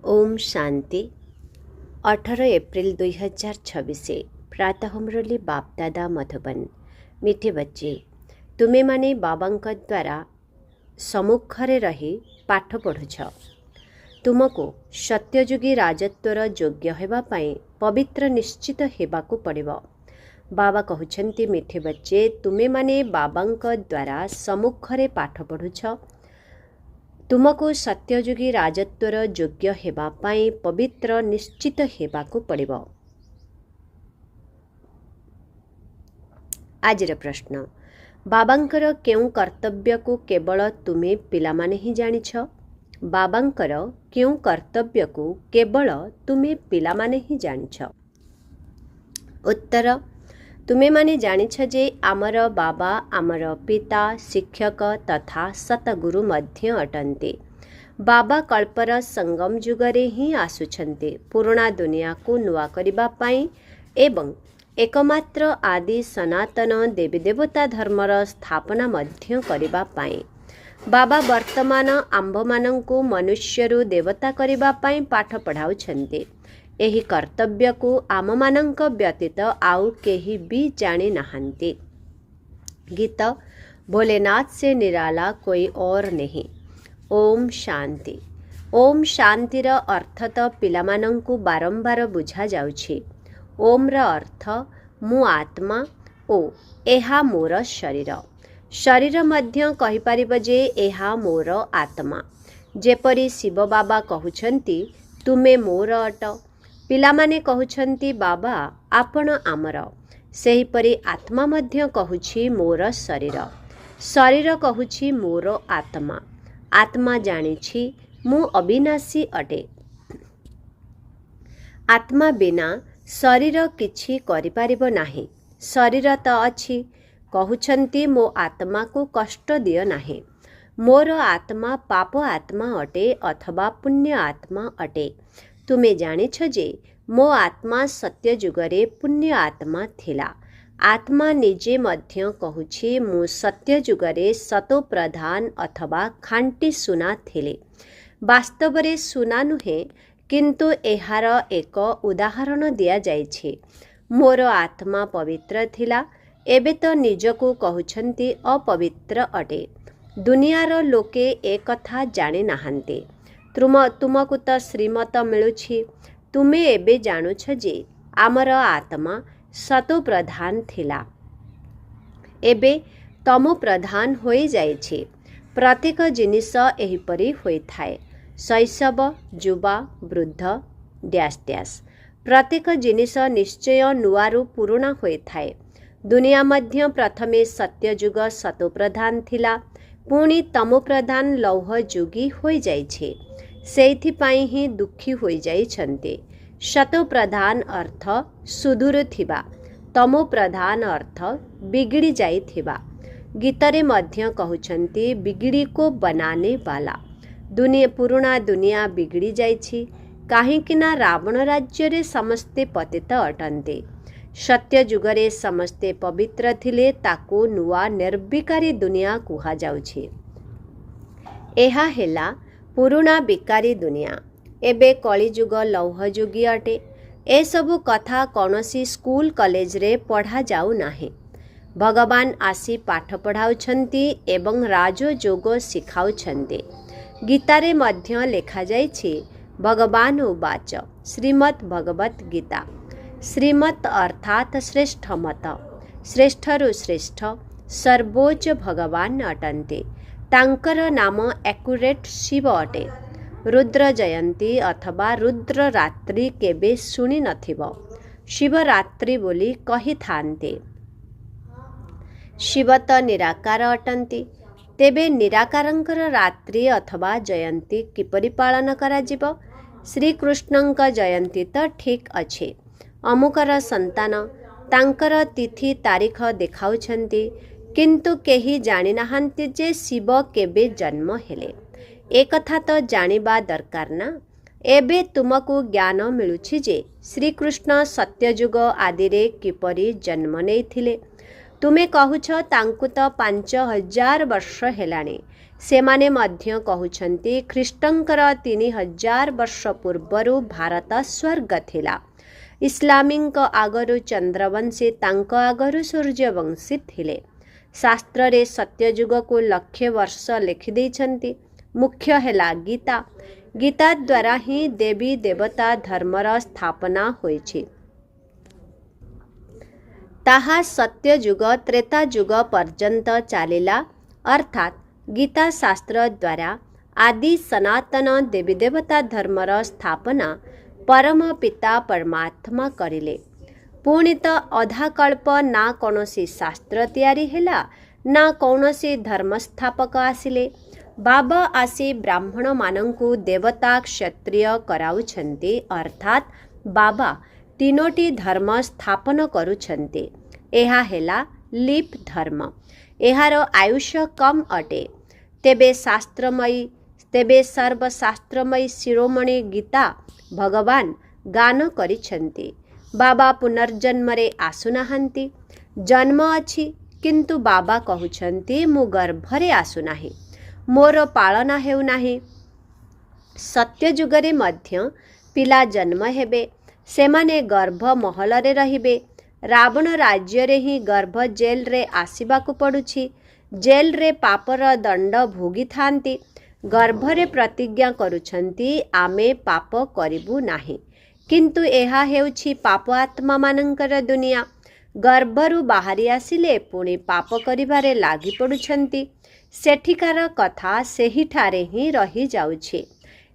Om Shanti 18 April 2026 प्रातः मुरली बाप दादा मधुबन। मीठे बच्चे, तुमे माने बाबांक द्वारा सम्मुखरे रही पाठ पढ़ुछ। तुमको सत्ययुगी राजत्वर योग्य हेबा पाई पवित्र निश्चित हेबाकू पड़िबो। बाबा कहउछन्ति, मीठे बच्चे, तुमे माने बाबांक द्वारा सम्मुखरे पाठ पढ़ुछ। तुमको सत्ययुगी राजत्वर योग्य हेबा पाई पवित्र निश्चित हेबाकू पड़िबो। आजिर प्रश्न, बाबांकर केउ कर्तव्य को केवल तुमे पिलामाने ही जानिछ? बाबांकर केउ कर्तव्य को केवल तुमे पिलामाने ही जानिछ? उत्तर, तुमे माने जानिछ जे आमर बाबा आमर पिता शिक्षक तथा सतगुरु मध्य अटन्ते। बाबा कल्पर संगम जुगरे ही आसुछन्ते पुराणा दुनिया को नुआ करिबा पाई एवं एकमात्र आदि सनातन देवी देवता धर्मर स्थापना मध्य करिबा पाई। बाबा वर्तमान आंभमानंकु मनुष्यरु देवता करिबा पाई पाठ पढ़ाउछन्ते। एही कर्तव्य को आममानंक व्यतीत आउ केही भी जाने नहांती। गीत, भोलेनाथ से निराला कोई और नहीं। ओम शांति। ओम शांतिर अर्थ तो पिलामानंकु बारंबार बुझा जाउछि। ओम र अर्थ मु आत्मा ओ एहा मोर शरीर। शरीर मध्य कहि परिब जे एहा मोर आत्मा। जेपरि शिव बाबा कहउछन्ति, तुमे मोर अट। पिलामाने कहउछन्ति, बाबा आपण आमर। सेहिपरि आत्मा मध्य कहूछि मोर शरीर। शरीर कहूछि मोर आत्मा। आत्मा जानिछि मु अविनाशी अटे। आत्मा बिना शरीर किछि करि पारिबो नाही। शरीर त अछि। कहउछन्ति, मो आत्मा को कष्ट दियो नाही। मोर आत्मा पाप आत्मा अटे अथवा पुण्य आत्मा अटे। तुमे जानिछ जे मो आत्मा सत्य जुगरे पुण्य आत्मा थिला। आत्मा निजे मध्य कहूछि, मु सत्य जुगरे सतो प्रधान अथवा खांटी सुना थिले। वास्तवरे सुना नुहे, किंतु एहार एक उदाहरण दिया जाइछि। मोर आत्मा पवित्र थिला, एबे तो निजको कहउछन्ति अपवित्र अटे। दुनियार लोके ए कथा जाने नाहांते। तुमको तो श्रीमत मिलुछि। तुमे एबे जानुछ जे आमर आत्मा सतो प्रधान थिला, एबे तमो प्रधान होई जाइछि। प्रत्येक जिनिस एहिपरि होइथाए। शैशव, युवा, वृद्ध डैश डैश। प्रत्येक जिनिस निश्चय नुआरु पुरुणा होइथाए। दुनिया मध्य प्रथमे सत्ययुग सतो प्रधान थिला, पुणी तमो प्रधान लौह युगी होई जाइछि। सेइथिपाई ही दुखी होई जाइछन्ते। शतो प्रधान अर्थ सुदूर थिबा, तमो प्रधान अर्थ बिगड़ी जाइथिबा। गीतरे मध्य कहउछन्ति, बिगड़ी को बनाने वाला। पुरुणा दुनिया बिगड़ी जाइछि, काहेकिना रावण राज्य रे समस्ते पतित अटन्ते। सत्य जुगरे समस्ते पवित्र थिले, ताको नुआ निर्विकारी दुनिया कुहा जाउछि। एहा हेला पुरुणा बिकारी दुनिया। एबे कलिजुग लौह युगी अटे। ए सबु कथा कौनसी स्कूल कॉलेज रे पढ़ा जाऊ नाही। भगवान आसी पाठ पढ़ाउछन्ति एवं राजयोग शिखाउछन्ति। गीतारे मध्य लेखा जाइछि, भगवान उवाच श्रीमद् भगवत गीता। श्रीमत अर्थात श्रेष्ठ मत। श्रेष्ठरु श्रेष्ठ सर्वोच्च भगवान अटन्ते। तांकर नाम एक्युरेट शिव अटे। रुद्र जयंती अथवा रुद्र रात्रि केबे शुणी नथिबो। शिवरात्रि बोली कही थान्ते। शिव त निराकार अटन्ति। तेबे निराकारंकर रात्रि अथवा जयंती किपरि पालन करा जिवो? श्रीकृष्णंक जयंती त ठीक अछि। अमुकर संतान तांकर तिथि तारीख देखाउछन्ति, किंतु केही जानि नाहांति जे शिव केबे जन्म हेले। एक कथा तो जानिबा दरकार ना। एबे तुमको ज्ञान मिलुछि जे श्रीकृष्ण सत्ययुग आदि रे किपरि जन्म नेइथिले। तुमे कहूछ तांकु तो 5000 वर्ष हेलाणी, सेमाने मध्य कहउछन्ति ख्रीष्टंकर 3000 वर्ष पूर्वरु भारत स्वर्ग थिला। इस्लामींक आगरु चंद्रवंशी तांक आगरु सूर्यवंशी थिले। शास्त्र रे सत्ययुग को लक्ष्य वर्ष लिखि दैछन्ति। मुख्य हेला गीता। गीता द्वारा ही देवी देवता धर्मर स्थापना होइछि। ताहा सत्ययुग त्रेतायुग पर्यंत चालिला। अर्थात गीता शास्त्र द्वारा आदि सनातन देवी देवता धर्मर स्थापना परम पिता परमात्मा करिले। पुणी तो अधाकल्प ना कौनसी शास्त्र तैयारी हेला ना कौनसी धर्मस्थापक आसिले। बाबा आसी ब्राह्मण मानंकु देवता क्षत्रिय कराउछन्ति। अर्थात बाबा तीनोटी धर्म स्थापन करुछन्ति। एहा हेला लीप धर्म। एहार आयुष्य कम अटे। तेबे सर्वशास्त्रमयी शिरोमणि गीता भगवान गान करिछन्ति। बाबा पुनर्जन्मरे आसुनाहांती। जन्म अछि किंतु बाबा कहउछन्ति मु गर्भरे आसुनाही, मोर पालना हेउ नाही। सत्ययुगरे मध्य पिला जन्म हेबे, सेमाने गर्भ महलरे रहिबे। रावण राज्य रे ही गर्भ जेल रे आसिबाकु पडुछि। जेल रे पापर दंड भोगी थांती। गर्भरे प्रतिज्ञा करुछन्ति आमे पाप करिबु नाही। किंतु एहा हेउछि पाप आत्मा मानंकर दुनिया। गर्भरु बाहरी आसिले पुणी पाप करिबारे लागि पडुछन्ति। सेठिकार कथा सेहिठारे ही रही जाउछि।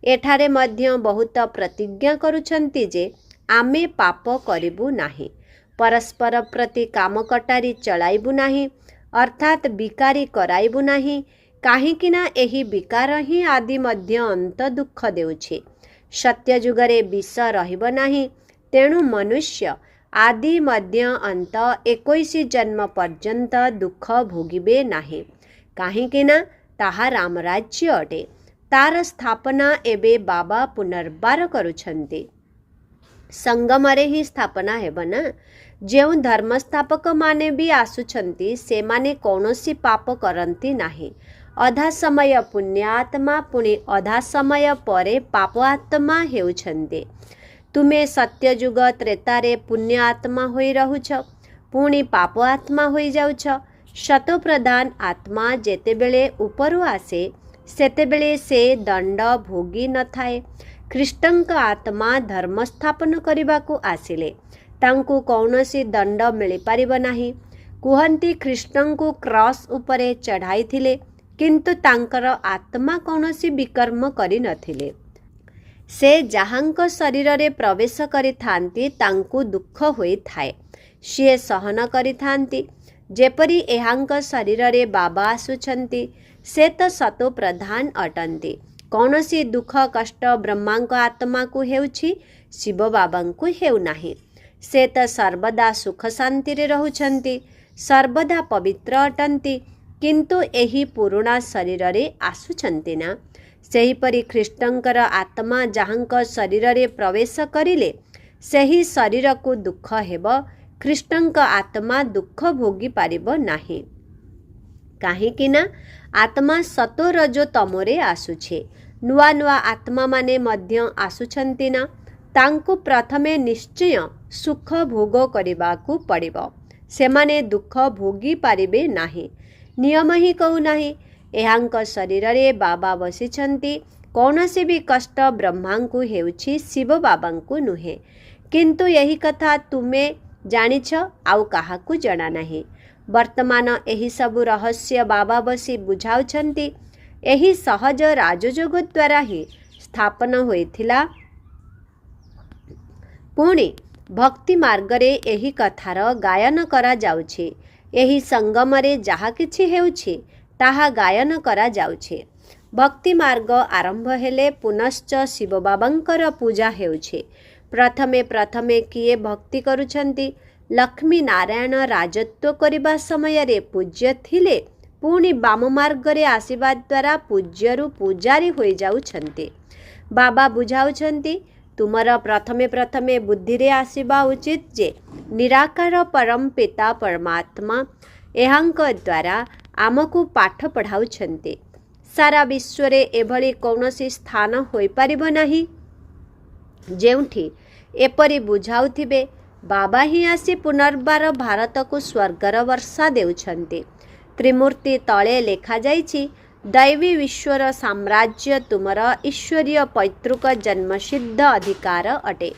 एठारे मध्य बहुत प्रतिज्ञा करुछन्ति जे आमे पाप करिबु नाही, परस्पर प्रति काम कटारी चलाइबु नाही, अर्थात बिकारी कराइबु नाही। काहीकिना एही बिकार ही आदि मध्य अंत दुख देउछि। सत्य जुगरे विष रहिब नाही। तेणु मनुष्य आदि मध्य अंत 21 जन्म पर्यंत दुख भोगिबे नाही। काहीकिना ताहा रामराज्य अटे। तार स्थापना एबे बाबा पुनर्बार करुछन्ति। संगमरे ही स्थापना हेब ना। जेउ धर्मस्थापक माने भी आसुछन्ति से माने कौनसी पाप करन्ति नाही। अधा समय पुण्यात्मा पुणी अधा समय परे पापात्मा हेउछन्ति। तुमे सत्ययुग त्रेतारे पुण्यात्मा होई रहुछ, पुणी पापात्मा होई जाउछ। शतप्रधान आत्मा जेतेबेले उपरु आसे सेतेबेले से दंड भोगी न थाए। ख्रीष्टंक आत्मा धर्म स्थापन करिबाकु आसिले तांकु कौनसी दंड मिली पारिबो नाही। कुहंती ख्रीष्टंकु क्रॉस उपरे चढ़ाई थिले किंतु तांकर आत्मा कौनसी विकर्म करि नथिले। से जहांक शरीर रे प्रवेश करिथांती तांकु दुख होई थाए। सिए सहन करिथांती। जेपरी एहांक शरीर रे बाबा आसुछन्ति से तो सतो प्रधान अटंती। कौनसी दुख कष्ट ब्रह्मांक आत्मा को हेउछि, शिव बाबांकु हेउ नाही। से तो सर्वदा सुख शांति रे रहुछन्ति, सर्वदा पवित्र अटंती। किंतु एही पुरुणा शरीर रे आसुछन्ति ना। सेहीपरि ख्रीष्टंकर आत्मा जहांक शरीर रे प्रवेश करिले सेही शरीर को दुख हेब। ख्रीष्टंक आत्मा दुख भोगी पारिबो नाही। काहीकिना आत्मा सतो रजो तमोरे आसुछे। नुआ नुआ आत्मा माने मध्य आसुछन्ति ना। तांकु प्रथमे निश्चय सुख भोग करिबाकु पड़िबो। सेमाने दुख भोगी पारिबे नाही। नियम ही कहू नाही। एहांक शरीर रे बाबा बसिछन्ति। कौनसी भी कष्ट ब्रह्मांकु हेउछि, शिव बाबांकु नुहे। किंतु यही कथा तुमे जानिछ आउ काहाकु जणा नाही। वर्तमान एही सबु रहस्य बाबा बसी बुझाउछन्ति। एही सहज राजयोग द्वारा ही स्थापन होइथिला। पुणी भक्ति मार्गरे एही कथार गायन करा जाउछि। एही संगमरे जहा किछि हेउछि ताहा गायन करा जाउछि। भक्ति मार्ग आरंभ हेले पुनश्च शिव बाबांकर पूजा हेउछि। प्रथमे प्रथमे किए भक्ति करुछन्ति। लक्ष्मी नारायण राजत्व करिबा समय रे पूज्य थिले। पुणी बाम मार्ग रे आसीबा द्वारा पूज्यरु पूजारी होई जाउछन्ति। बाबा बुझाउछन्ति तुमर प्रथमे प्रथमे बुद्धि रे आसीबा उचित जे निराकार परम पिता परमात्मा एहांक द्वारा आमको पाठ पढ़ाउछन्ति। सारा विश्व रे एभली कौनसी स्थान होई परिबो नाही जेउठी एपरी बुझाउथिबे बाबा ही आसी पुनर्बार भारत को स्वर्गर वर्षा देउछन्ते। त्रिमूर्ति तले लेखा जाइछि दैवी विश्वर साम्राज्य तुमर ईश्वरीय पैतृक जन्मसिद्ध अधिकार अटे।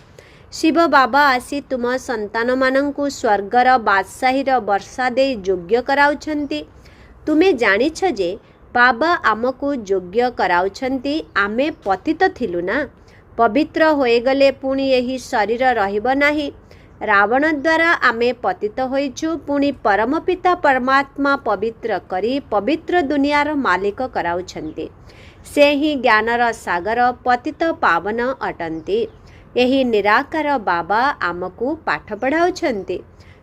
शिव बाबा आसी तुम संतान मानंकु स्वर्गर बादशाहीर वर्षा दे योग्य कराउछन्ति। तुमे जानिछ जे बाबा आमको योग्य कराउछन्ति। आमे पतित थिलु ना, पवित्र होएगले पुणी यही शरीर रहिब नाही। रावण द्वारा आमे पतित होइछु, पुणी परम पिता परमात्मा पवित्र करी पवित्र दुनियार मालिक कराउछन्ति। से ही ज्ञानर सागर पतित पावन अटन्ति। यही निराकार बाबा आमको पाठ पढ़ाउछन्ति।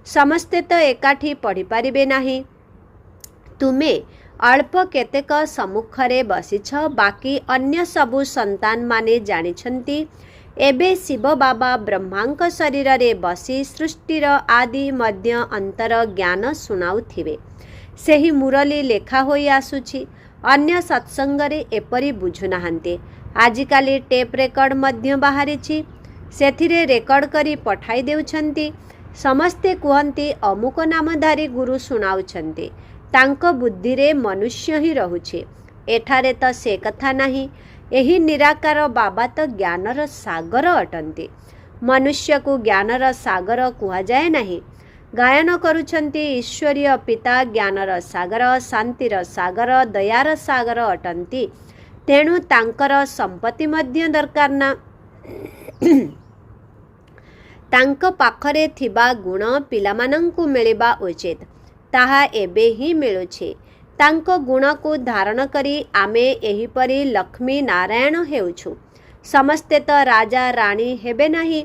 समस्ते तो एकाठी पढ़ी पारिबे नाही। तुमे अल्प केतेक सम्मुखरे बसिछ, बाकी अन्य सबु संतान माने जानिछन्ति। एबे शिव बाबा ब्रह्मांक शरीर रे बसी सृष्टिर आदि मध्य अंतर ज्ञान सुनाउथिबे। सेही मुरली लेखा होई आसुछि। अन्य सत्संग रे एपरी बुझु नाहांते। आजिकाली टेप रेकर्ड मध्य बाहरिछि, सेथिरे रेकर्ड करी पठाई देउछन्ति। समस्ते कुहन्ति अमुक नामधारी गुरु सुनाउछन्ति, तांको बुद्धि रे मनुष्य ही रहुछि। एठारे त से कथा नाही। एही निराकार बाबा तो ज्ञानर सागर अटन्ति। मनुष्य को ज्ञानर सागर कुहा जाए नाही। गायन करुछन्ति ईश्वरीय पिता ज्ञानर सागर, शांतिर सागर, दयार सागर अटन्ति। तेणु तांकर संपत्ति मध्य दरकार ना। तांको पाखरे थिबा गुण पिलामानंकु मिलिबा उचित, ताहा एबे ही मिलुछि। तांको गुण को धारण करी आमे एहीपरि लक्ष्मी नारायण हेउछु। समस्ते तो राजा राणी हेबे नाही।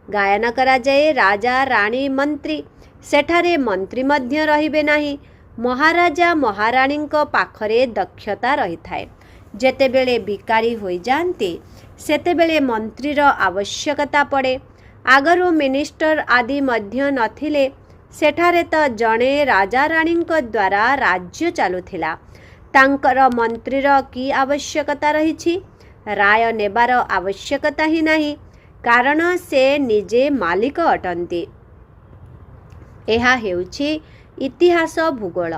गायन करा जाए राजा राणी मंत्री, सेठारे मंत्री मध्य रहिबे नाही। महाराजा महाराणींको पाखरे दक्षता रही थाए। जेतेबेले भिकारी होई जांती सेतेबेले मंत्रीर आवश्यकता पड़े। आगरु मिनिस्टर आदि मध्य नथिले। सेठारे तो जणे राजा राणींको द्वारा राज्य चालुथिला। तांकर मंत्रीर की आवश्यकता रहिछि? राय नेबार आवश्यकता ही नाही, कारण से निजे मालिक अटन्ति। एहा हेउछि इतिहास भूगोल।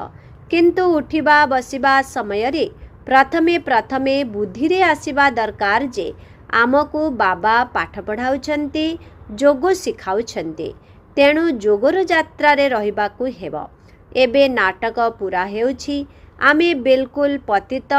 किंतु उठिबा बसिबा समयरे प्रथमे प्रथमे बुद्धिरे आसिबा दरकार जे आमको बाबा पाठ पढ़ाउछन्ति, जोग सिखाउछन्ति। तेणु जोगर यात्रा रे रहिबाकु हेबो। एबे नाटक पूरा हेउछि। आमे बिल्कुल पतित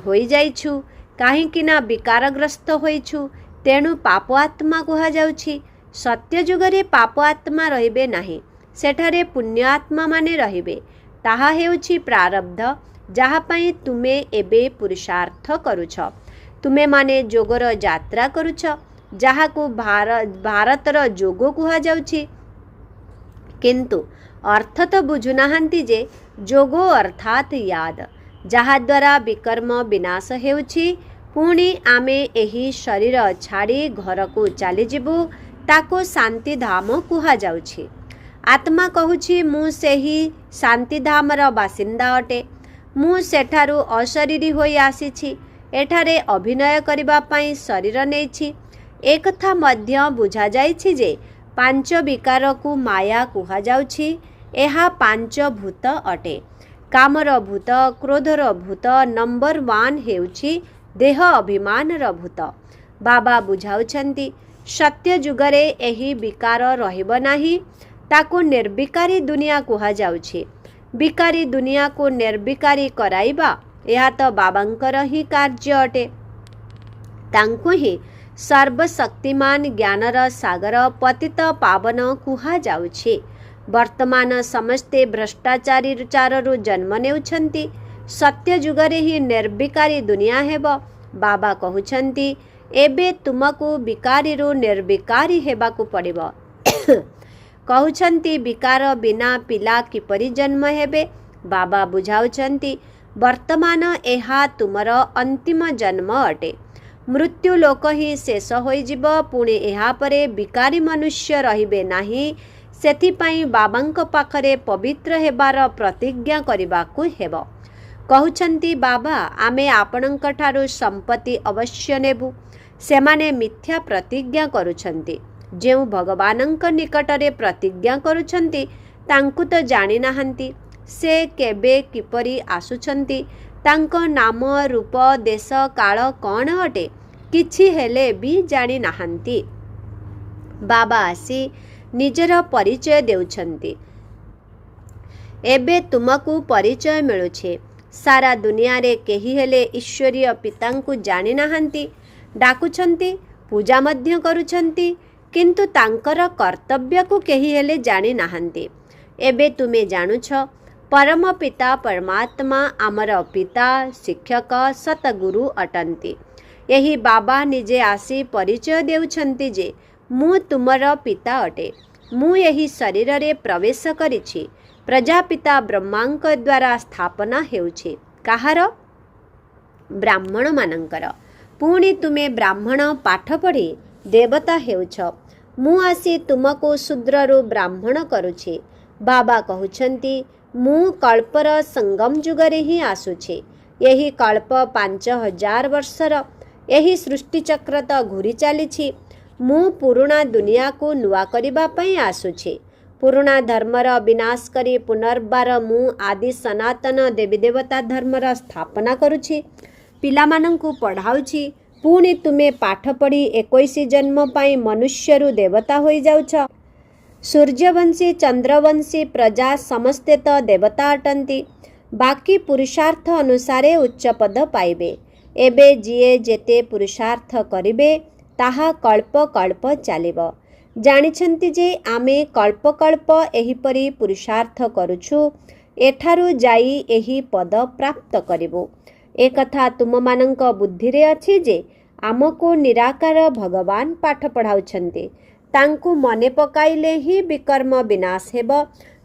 होई जाइछु, काहींकिना विकारग्रस्त होइछु। तेणु पाप आत्मा कुहा जाउछि। सत्य जुगरे पाप आत्मा रहिबे नाही, सेठारे पुण्य आत्मा माने रहिबे। ताहा हेउछि प्रारब्ध, जाहा पई तुमे एबे पुरुषार्थ करुछ। तुमे माने जोगर यात्रा करुछ, जहाकू भारतर जोग कुहा जाउछि। किंतु अर्थ तो बुझु नाहांती जे जोगो अर्थात याद, जहा द्वारा विकर्म विनाश हेउछि। पुणी आमे एही शरीर छाड़ी घर को चली जिबु, ताको शांति धाम कुहा जाउछि। आत्मा कहूछि मु सेही शांति धामर बासिंदा अटे। मु सेठारु अशरीरी होई आसीछि। एठारे अभिनय करिबा पई शरीर नेछि। एक कथा मध्य बुझा जाइछि जे पांच विकार को माया कुहा जाउछि। एहा पांच भूत अटे। कामर भूत, क्रोधर भूत, नंबर 1 हेउछि देह अभिमानर भूत। बाबा बुझाउछन्ति सत्य जुगरे एही विकार रहिब नाही, ताको निर्विकारी दुनिया कुहा जाउछि। विकारी दुनिया को निर्विकारी कराइबा एहा तो बाबांकर ही कार्य अटे। तांको ही सर्वशक्तिमान ज्ञानर सागर पतित पावन कुहा जाउछि। वर्तमान समस्ते भ्रष्टाचारी चाररु जन्म नेउछन्ति। सत्य जुगरे ही निर्विकारी दुनिया हेब। बाबा कहउछन्ति एबे तुमको विकारीरु निर्विकारी हेबाकु पड़िब। कहउछन्ति विकार बिना पिला किपरि जन्म हेबे। बाबा बुझाउछन्ति वर्तमान एहा तुमर अंतिम जन्म अटे। मृत्यु लोक ही शेष होई जिब, पुणे एहा परे विकारी मनुष्य रहिबे नाही। सेथिपाई बाबांक पाखरे पवित्र हेबार प्रतिज्ञा करिबाकु हेब। कहउछन्ति बाबा आमे आपणଙ୍କଠାରୁ ସମ୍ପତ୍ତି ଅବଶ୍ୟ ନେବୁ। ସେମାନେ ମିଥ୍ୟା ପ୍ରତିଜ୍ଞା କରୁଛନ୍ତି। ଯେଉଁ ଭଗବାନଙ୍କ ନିକଟରେ ପ୍ରତିଜ୍ଞା କରୁଛନ୍ତି ତାଙ୍କୁ ତ ଜାଣିନାହାନ୍ତି। ସେ କେବେ କିପରି ଆସୁଛନ୍ତି, ତାଙ୍କ ନାମ ରୂପ ଦେଶ କାଳ କ'ଣ ଅଟେ କିଛି ହେଲେ ବି ଜାଣିନାହାନ୍ତି। ବାବା ଆସି ନିଜର ପରିଚୟ ଦେଉଛନ୍ତି। ଏବେ ତୁମକୁ ପରିଚୟ ମିଳୁଛି। ସାରା ଦୁନିଆରେ କେହି ହେଲେ ଈଶ୍ୱରୀୟ ପିତାଙ୍କୁ ଜାଣିନାହାନ୍ତି। ଡାକୁଛନ୍ତି, ପୂଜା ମଧ୍ୟ କରୁଛନ୍ତି, କିନ୍ତୁ ତାଙ୍କର କର୍ତ୍ତବ୍ୟକୁ କେହି ହେଲେ ଜାଣିନାହାନ୍ତି। ଏବେ ତୁମେ ଜାଣୁଛ ପରମ ପିତା ପରମାତ୍ମା ଆମର ପିତା, ଶିକ୍ଷକ, ସତଗୁରୁ ଅଟନ୍ତି। ଏହି ବାବା ନିଜେ ଆସି ପରିଚୟ ଦେଉଛନ୍ତି ଯେ ମୁଁ ତୁମର ପିତା ଅଟେ। ମୁଁ ଏହି ଶରୀରରେ ପ୍ରବେଶ କରିଛି। ପ୍ରଜାପିତା ବ୍ରହ୍ମାଙ୍କ ଦ୍ୱାରା ସ୍ଥାପନା ହେଉଛି। କାହାର? ବ୍ରାହ୍ମଣମାନଙ୍କର। ପୁଣି ତୁମେ ବ୍ରାହ୍ମଣ ପାଠ ପଢ଼ି ଦେବତା ହେଉଛ। ମୁଁ ଆସି ତୁମକୁ ଶୂଦ୍ରରୁ ବ୍ରାହ୍ମଣ କରୁଛି। ବାବା କହୁଛନ୍ତି ମୁଁ କଳ୍ପର ସଙ୍ଗମ ଯୁଗରେ ହିଁ ଆସୁଛି। ଏହି କଳ୍ପ 5000 ବର୍ଷର। ଏହି ସୃଷ୍ଟିଚକ୍ର ତ ଘୂରି ଚାଲିଛି। ମୁଁ ପୁରୁଣା ଦୁନିଆକୁ ନୂଆ କରିବା ପାଇଁ ଆସୁଛି। ପୁରୁଣା ଧର୍ମର ବିନାଶ କରି ପୁନର୍ବାର ମୁଁ ଆଦି ସନାତନ ଦେବୀ ଦେବତା ଧର୍ମର ସ୍ଥାପନା କରୁଛି। ପିଲାମାନଙ୍କୁ ପଢ଼ାଉଛି। ପୁଣି ତୁମେ ପାଠ ପଢ଼ି 21 ଜନ୍ମ ପାଇଁ ମନୁଷ୍ୟରୁ ଦେବତା ହୋଇଯାଉଛ। ସୂର୍ଯ୍ୟବଂଶୀ ଚନ୍ଦ୍ରବଂଶୀ ପ୍ରଜା ସମସ୍ତେ ତ ଦେବତା ଅଟନ୍ତି। ବାକି ପୁରୁଷାର୍ଥ ଅନୁସାରେ ଉଚ୍ଚ ପଦ ପାଇବେ। ଏବେ ଯିଏ ଯେତେ ପୁରୁଷାର୍ଥ କରିବେ ତାହା କଳ୍ପ କଳ୍ପ ଚାଲିବ। ଜାଣିଛନ୍ତି ଯେ ଆମେ କଳ୍ପ କଳ୍ପ ଏହିପରି ପୁରୁଷାର୍ଥ କରୁଛୁ। ଏଠାରୁ ଯାଇ ଏହି ପଦ ପ୍ରାପ୍ତ କରିବୁ। ଏକଥା ତୁମମାନଙ୍କ ବୁଦ୍ଧିରେ ଅଛି ଯେ ଆମକୁ ନିରାକାର ଭଗବାନ ପାଠ ପଢ଼ାଉଛନ୍ତି। ତାଙ୍କୁ ମନେ ପକାଇଲେ ହିଁ ବିକର୍ମ ବିନାଶ ହେବ,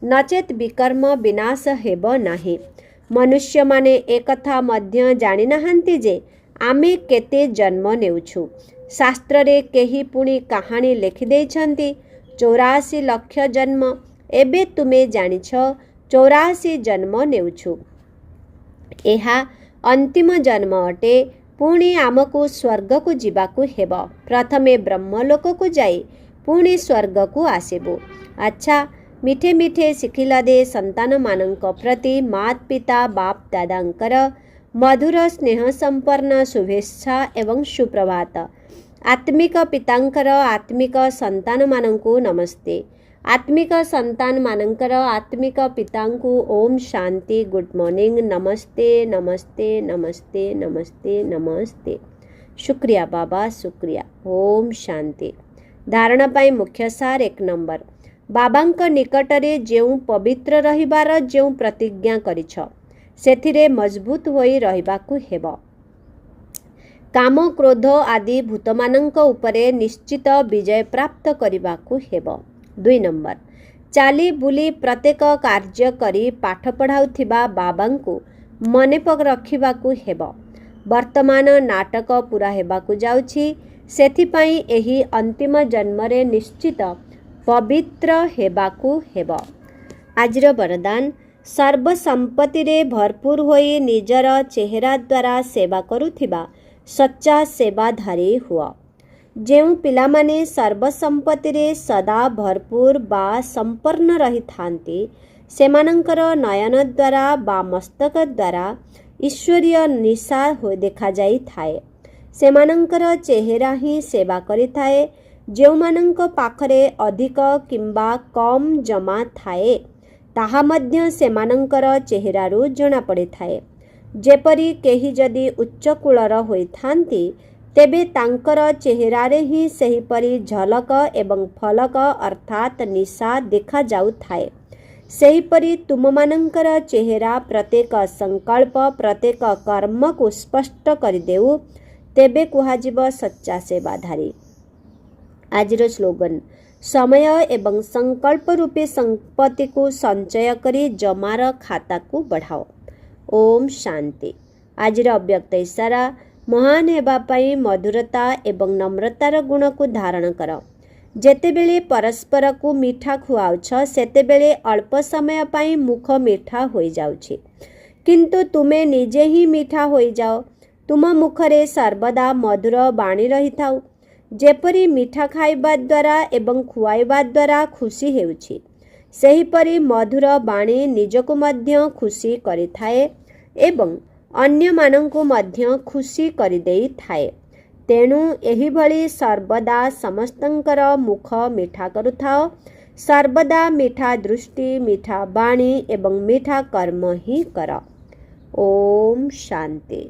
ନଚେତ୍ ବିକର୍ମ ବିନାଶ ହେବ ନାହିଁ। ମନୁଷ୍ୟମାନେ ଏକଥା ମଧ୍ୟ ଜାଣିନାହାନ୍ତି ଯେ ଆମେ କେତେ ଜନ୍ମ ନେଉଛୁ। ଶାସ୍ତ୍ରରେ କେହି ପୁଣି କାହାଣୀ ଲେଖିଦେଇଛନ୍ତି 84 ଲକ୍ଷ ଜନ୍ମ। ଏବେ ତୁମେ ଜାଣିଛ 84 ଜନ୍ମ ନେଉଛୁ। ଏହା ଅନ୍ତିମ ଜନ୍ମ ଅଟେ। ପୁଣି ଆମକୁ ସ୍ୱର୍ଗକୁ ଯିବାକୁ ହେବ। ପ୍ରଥମେ ବ୍ରହ୍ମଲୋକକୁ ଯାଇ ପୁଣି ସ୍ୱର୍ଗକୁ ଆସିବୁ। ଆଚ୍ଛା, ମିଠେ ମିଠେ ଶିଖିଲ ଦେ ସନ୍ତାନମାନଙ୍କ ପ୍ରତି ମାତ ପିତା ବାପ ଦାଦାଙ୍କର ମଧୁର ସ୍ନେହ ସମ୍ପନ୍ନ ଶୁଭେଚ୍ଛା ଏବଂ ସୁପ୍ରଭାତ। ଆତ୍ମିକ ପିତାଙ୍କର ଆତ୍ମିକ ସନ୍ତାନମାନଙ୍କୁ ନମସ୍ତେ। ଆତ୍ମିକ ସନ୍ତାନମାନଙ୍କର ଆତ୍ମିକ ପିତାଙ୍କୁ ଓମ୍ ଶାନ୍ତି, ଗୁଡ୍ ମର୍ଣ୍ଣିଂ, ନମସ୍ତେ ନମସ୍ତେ ନମସ୍ତେ ନମସ୍ତେ ନମସ୍ତେ। ଶୁକ୍ରିୟା ବାବା, ଶୁକ୍ରିୟା। ଓମ୍ ଶାନ୍ତି। ଧାରଣ ପାଇଁ ମୁଖ୍ୟ ସାର 1 ନମ୍ବର। ବାବାଙ୍କ ନିକଟରେ ଯେଉଁ ପବିତ୍ର ରହିବାର ଯେଉଁ ପ୍ରତିଜ୍ଞା କରିଛ ସେଥିରେ ମଜବୁତ ହୋଇ ରହିବାକୁ ହେବ। କାମ କ୍ରୋଧ ଆଦି ଭୂତମାନଙ୍କ ଉପରେ ନିଶ୍ଚିତ ବିଜୟ ପ୍ରାପ୍ତ କରିବାକୁ ହେବ। 2 ନମ୍ବର। ଚାଲି ବୁଲି ପ୍ରତ୍ୟେକ କାର୍ଯ୍ୟ କରି ପାଠ ପଢ଼ାଉଥିବା ବାବାଙ୍କୁ ମନେ ରଖିବାକୁ ହେବ। ବର୍ତ୍ତମାନ ନାଟକ ପୁରା ହେବାକୁ ଯାଉଛି। ସେଥିପାଇଁ ଏହି ଅନ୍ତିମ ଜନ୍ମରେ ନିଶ୍ଚିତ ପବିତ୍ର ହେବାକୁ ହେବ। ଆଜିର ବରଦାନ, ସର୍ବସମ୍ପତ୍ତିରେ ଭରପୁର ହୋଇ ନିଜର ଚେହେରା ଦ୍ୱାରା ସେବା କରୁଥିବା ସଚ୍ଚା ସେବାଧାରୀ ହୁଅ। ଯେଉଁ ପିଲାମାନେ ସର୍ବସମ୍ପତ୍ତିରେ ସଦା ଭରପୁର ବା ସମ୍ପନ୍ନ ରହିଥାନ୍ତି ସେମାନଙ୍କର ନୟନ ଦ୍ୱାରା ବା ମସ୍ତକ ଦ୍ୱାରା ଈଶ୍ୱରୀୟ ନିଶା ଦେଖାଯାଇଥାଏ। ସେମାନଙ୍କର ଚେହେରା ହିଁ ସେବା କରିଥାଏ। ଯେଉଁମାନଙ୍କ ପାଖରେ ଅଧିକ କିମ୍ବା କମ୍ ଜମା ଥାଏ ତାହା ମଧ୍ୟ ସେମାନଙ୍କର ଚେହେରାରୁ ଜଣାପଡ଼ିଥାଏ। ଯେପରି କେହି ଯଦି ଉଚ୍ଚ କୁଳର ହୋଇଥାନ୍ତି ତେବେ ତାଙ୍କର ଚେହେରାରେ ହିଁ ସେହିପରି ଝଲକ ଏବଂ ଫଲକ ଅର୍ଥାତ୍ ନିଶା ଦେଖାଯାଉଥାଏ। ସେହିପରି ତୁମମାନଙ୍କର ଚେହେରା ପ୍ରତ୍ୟେକ ସଂକଳ୍ପ ପ୍ରତ୍ୟେକ କର୍ମକୁ ସ୍ପଷ୍ଟ କରିଦେଉ। ତେବେ କୁହାଯିବ ସଚ୍ଚା ସେବାଧାରୀ। ଆଜିର ସ୍ଲୋଗନ, ସମୟ ଏବଂ ସଂକଳ୍ପ ରୂପେ ସମ୍ପତ୍ତିକୁ ସଞ୍ଚୟ କରି ଜମାର ଖାତାକୁ ବଢ଼ାଅ। ଓମ୍ ଶାନ୍ତି। ଆଜିର ଅବ୍ୟକ୍ତ ଇଶାରା, ମହାନ ହେବା ପାଇଁ ମଧୁରତା ଏବଂ ନମ୍ରତାର ଗୁଣକୁ ଧାରଣ କର। ଯେତେବେଳେ ପରସ୍ପରକୁ ମିଠା ଖୁଆଉଛ ସେତେବେଳେ ଅଳ୍ପ ସମୟ ପାଇଁ ମୁଖ ମିଠା ହୋଇଯାଉଛି, କିନ୍ତୁ ତୁମେ ନିଜେ ହିଁ ମିଠା ହୋଇଯାଅ। ତୁମ ମୁଖରେ ସର୍ବଦା ମଧୁର ବାଣୀ ରହିଥାଉ। ଯେପରି ମିଠା ଖାଇବା ଦ୍ୱାରା ଏବଂ ଖୁଆଇବା ଦ୍ୱାରା ଖୁସି ହେଉଛି, ସେହିପରି ମଧୁର ବାଣୀ ନିଜକୁ ମଧ୍ୟ ଖୁସି କରିଥାଏ ଏବଂ ଅନ୍ୟମାନଙ୍କୁ ମଧ୍ୟ ଖୁସି କରିଦେଇଥାଏ। ତେଣୁ ଏହିଭଳି ସର୍ବଦା ସମସ୍ତଙ୍କର ମୁଖ ମିଠା କରୁଥାଅ। ସର୍ବଦା ମିଠା ଦୃଷ୍ଟି, ମିଠା ବାଣୀ ଏବଂ ମିଠା କର୍ମ ହିଁ କର। ଓମ୍ ଶାନ୍ତି।